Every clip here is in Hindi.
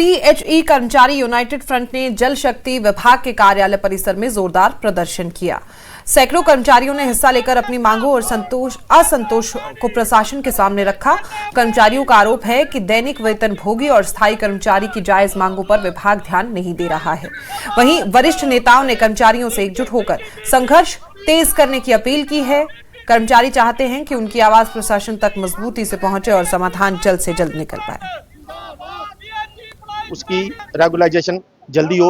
पीएचई कर्मचारी यूनाइटेड फ्रंट ने जल शक्ति विभाग के कार्यालय परिसर में जोरदार प्रदर्शन किया। सैकड़ों कर्मचारियों ने हिस्सा लेकर अपनी मांगों और असंतोष को प्रशासन के सामने रखा। कर्मचारियों का आरोप है कि दैनिक वेतनभोगी और स्थायी कर्मचारी की जायज मांगों पर विभाग ध्यान नहीं दे रहा है। वहीं वरिष्ठ नेताओं ने कर्मचारियों से एकजुट होकर संघर्ष तेज करने की अपील की है। कर्मचारी चाहते हैं कि उनकी आवाज प्रशासन तक मजबूती से पहुंचे और समाधान जल्द से जल्द निकल पाए। उसकी रेगुलाइजेशन जल्दी हो,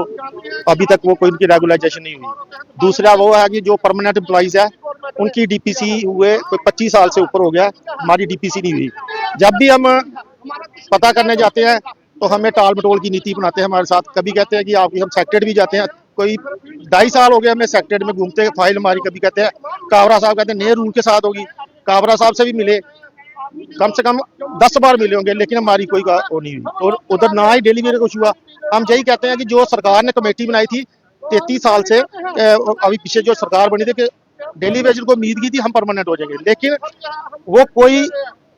अभी तक वो कोई उनकी रेगुलाइजेशन नहीं हुई। दूसरा वो है कि जो परमानेंट एम्प्लॉइज है उनकी डीपीसी हुए कोई 25 साल से ऊपर हो गया, हमारी डीपीसी नहीं हुई। जब भी हम पता करने जाते हैं तो हमें टाल मटोल की नीति बनाते हैं हमारे साथ। कभी कहते हैं कि आपकी हम सेक्रेटरी भी जाते हैं, कोई 2.5 साल हो गया हमें सेक्रेटरी में घूमते फाइल हमारी। कभी कहते हैं काबरा साहब कहते हैं नए रूल के साथ होगी, काबरा साहब से भी मिले, कम से कम 10 बार मिले होंगे, लेकिन हमारी कोई वो नहीं हुई। और उधर ना ही डेली वेज कुछ हुआ। हम यही कहते हैं कि जो सरकार ने कमेटी बनाई थी 33 साल से, अभी पीछे जो सरकार बनी थी कि डेली वेज को उम्मीद की थी हम परमानेंट हो जाएंगे, लेकिन वो कोई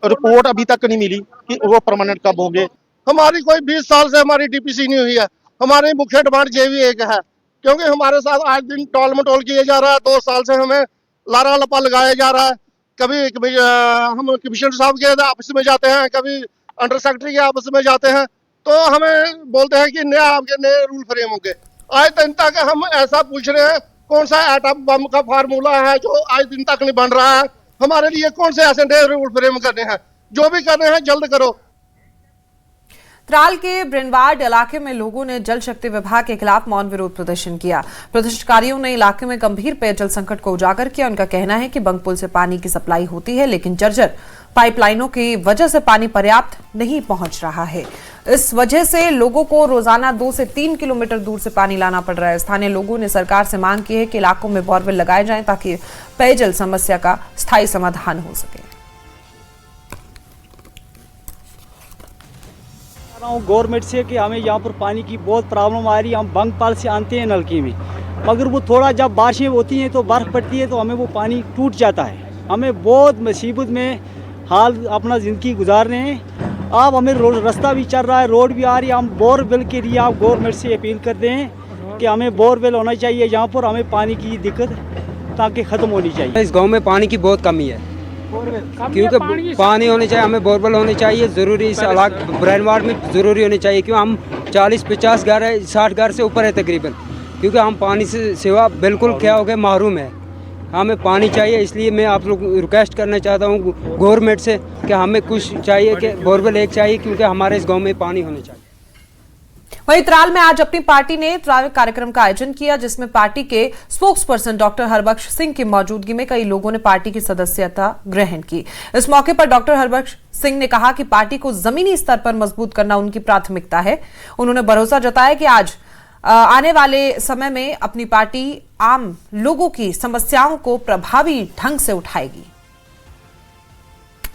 रिपोर्ट अभी तक नहीं मिली कि वो परमानेंट कब होंगे। हमारी कोई 20 साल से हमारी डीपीसी नहीं हुई है। हमारी मुख्य डिमांड ये भी एक है, क्योंकि हमारे साथ आज दिन टॉल मटोल किए जा रहा है। 2 साल से हमें लारा लपा लगाया जा रहा है। कभी हम कमिश्नर साहब के ऑफिस में जाते हैं, कभी अंडर सेक्रेटरी के ऑफिस में जाते हैं, तो हमें बोलते हैं कि आपके नए रूल फ्रेम होंगे। आज दिन तक हम ऐसा पूछ रहे हैं कौन सा एटम बम का फार्मूला है जो आज दिन तक नहीं बन रहा है। हमारे लिए कौन से ऐसे नए रूल फ्रेम करने हैं? जो भी करने हैं जल्द करो। त्राल के ब्रिनवार्ड इलाके में लोगों ने जल शक्ति विभाग के खिलाफ मौन विरोध प्रदर्शन किया। प्रदर्शनकारियों ने इलाके में गंभीर पेयजल संकट को उजागर किया। उनका कहना है कि बंगपुल से पानी की सप्लाई होती है, लेकिन जर्जर पाइपलाइनों की वजह से पानी पर्याप्त नहीं पहुंच रहा है। इस वजह से लोगों को रोजाना 2 से 3 किलोमीटर दूर से पानी लाना पड़ रहा है। स्थानीय लोगों ने सरकार से मांग की है कि इलाकों में बोरवेल लगाए जाएं ताकि पेयजल समस्या का स्थायी समाधान हो सके। गवर्नमेंट से कि हमें यहाँ पर पानी की बहुत प्रॉब्लम आ रही है। हम बंगपाल से आते हैं नलकी में, मगर वो थोड़ा जब बारिशें होती हैं तो बर्फ़ पड़ती है तो हमें वो पानी टूट जाता है। हमें बहुत मुसीबत में हाल अपना ज़िंदगी गुजार रहे हैं। अब हमें रास्ता भी चल रहा है, रोड भी आ रही है। हम बोरवेल के लिए आप गवर्नमेंट से अपील करते हैं कि हमें बोरवेल होना चाहिए यहाँ पर, हमें पानी की दिक्कत ताकि ख़त्म होनी चाहिए। इस गाँव में पानी की बहुत कमी है, क्योंकि पानी होने चाहिए, हमें बोरवेल होने चाहिए ज़रूरी। इस इलाके ब्रिनवार्ड में ज़रूरी होने चाहिए, क्यों हम 40-50 घर है, 60 घर से ऊपर है तकरीबन, क्योंकि हम पानी से सेवा बिल्कुल क्या हो गए महरूम है। हमें पानी चाहिए, इसलिए मैं आप लोग रिक्वेस्ट करना चाहता हूँ गवर्नमेंट से कि हमें कुछ चाहिए कि बोरवेल एक चाहिए, क्योंकि हमारे इस गाँव में पानी होने चाहिए। वहीं त्राल में आज अपनी पार्टी ने त्राल कार्यक्रम का आयोजन किया, जिसमें पार्टी के spokesperson doctor Harbakhsh Singh की मौजूदगी में कई लोगों ने पार्टी की सदस्यता ग्रहण की। इस मौके पर डॉक्टर हरबख्श सिंह ने कहा कि पार्टी को जमीनी स्तर पर मजबूत करना उनकी प्राथमिकता है। उन्होंने भरोसा जताया कि आज आने वाले समय में अपनी पार्टी आम लोगों की समस्याओं को प्रभावी ढंग से उठाएगी।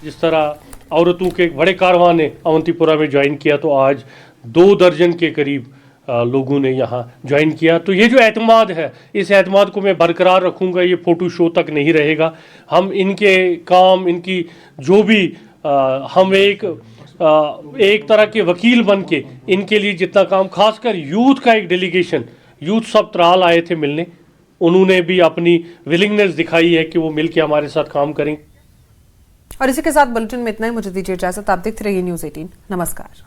जिस तरह औरतों के एक बड़े कारवां ने अवंतीपुरा में ज्वाइन किया, तो आज 2 दर्जन के करीब लोगों ने यहाँ ज्वाइन किया। तो ये जो एतमाद है, इस एतमाद को मैं बरकरार रखूँगा। ये फ़ोटो शो तक नहीं रहेगा। हम इनके काम, इनकी जो भी हम एक तरह के वकील बन के इनके लिए जितना काम, खासकर यूथ का एक डेलीगेशन, यूथ सब त्राल आए थे मिलने, उन्होंने भी अपनी विलिंगनेस दिखाई है कि वो मिल के हमारे साथ काम करें। और इसी के साथ बुलेटिन में इतना ही। मुझे दीजिए इजाजत। आप देखते रहिए न्यूज़ 18। नमस्कार।